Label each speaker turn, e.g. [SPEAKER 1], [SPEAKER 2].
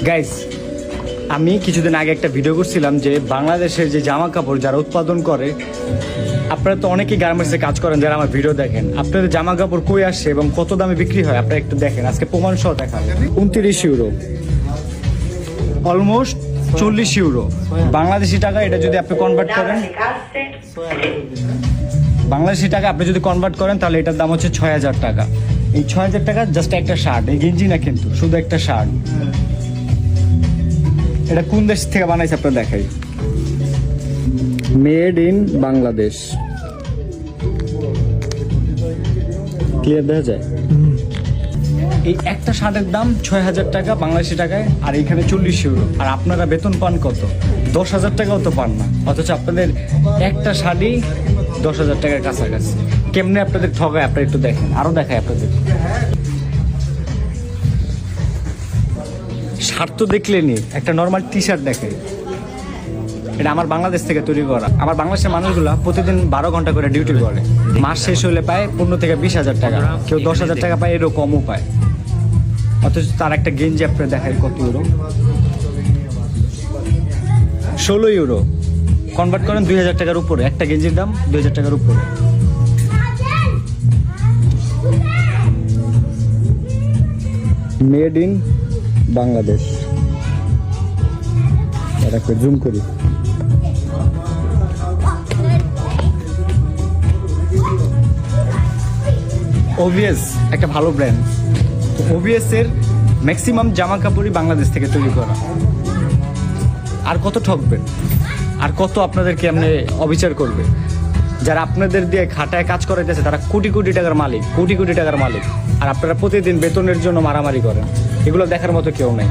[SPEAKER 1] Guys, আমি কিছুদিন আগে একটা ভিডিও করছিলাম যে বাংলাদেশের যে জামা কাপড় যারা উৎপাদন করে, আপনারা তো অনেকেই গার্মেন্টসে কাজ করেন যারা আমার ভিডিও দেখেন, আপনাদের জামা কাপড় কই আসে এবং কত দামে বিক্রি হয় আপনারা একটু দেখেন। আজকে প্রমাণ সহ দেখাবো। 29 ইউরো, অলমোস্ট 40 ইউরো বাংলাদেশি টাকা। এটা যদি আপনি কনভার্ট করেন বাংলাদেশি টাকা, আপনি যদি কনভার্ট করেন তাহলে এটার দাম হচ্ছে 6000 টাকা। এই 6000 টাকা জাস্ট একটা শার্ট, এই গেঞ্জি না কিন্তু, শুধু একটা শার্ট। এটা কোন দেশ থেকে বানাইছে আপনার দেখাই, মেড ইন বাংলাদেশ। ক্লিয়ার দেখা যায়? এই একটা শার্টের দাম 6000 টাকা বাংলাদেশি টাকায়, আর এইখানে 40 ইউরো। আর আপনারা বেতন পান কত? 10,000 টাকাও তো পান না, অথচ আপনাদের একটা শাড়ি 10,000 টাকার কাছাকাছি। কেমনে আপনাদের ঠগায় আপনারা একটু দেখেন, আরো দেখায় আপনাদের। শার্ট তো দেখলেনি, একটা নর্মাল টি শার্ট দেখে। এটা আমার বাংলাদেশ থেকে তৈরি করা। আমার বাংলাদেশের মানুষগুলা প্রতিদিন 12 ঘন্টা করে ডিউটি করে, মাস শেষ হলে পায় 15 থেকে 20,000 টাকা, কেউ 10,000 টাকা পায়, এরও কমও পায়। অথচ তার একটা গেঞ্জি আপনার দেখায় কত ইউরো, 16 ইউরো। কনভার্ট করেন 2000 টাকার উপরে, একটা গেঞ্জির দাম 2000 টাকার উপরে। Made in Bangladesh. এটা জুম করি। ওভিএস একটা ভালো ব্র্যান্ড। ওভিএস এর ম্যাক্সিমাম জামা কাপড়ই বাংলাদেশ থেকে তৈরি করা। আর কত ঠকবেন, আর কত আপনাদেরকে এমনি অবিচার করবে? যারা আপনাদের দিয়ে খাটায় কাজ করাইতেছে তারা কোটি কোটি টাকার মালিক, কোটি কোটি টাকার মালিক। আর আপনারা প্রতিদিন বেতনের জন্য মারামারি করেন, এগুলো দেখার মতো কেউ নাই।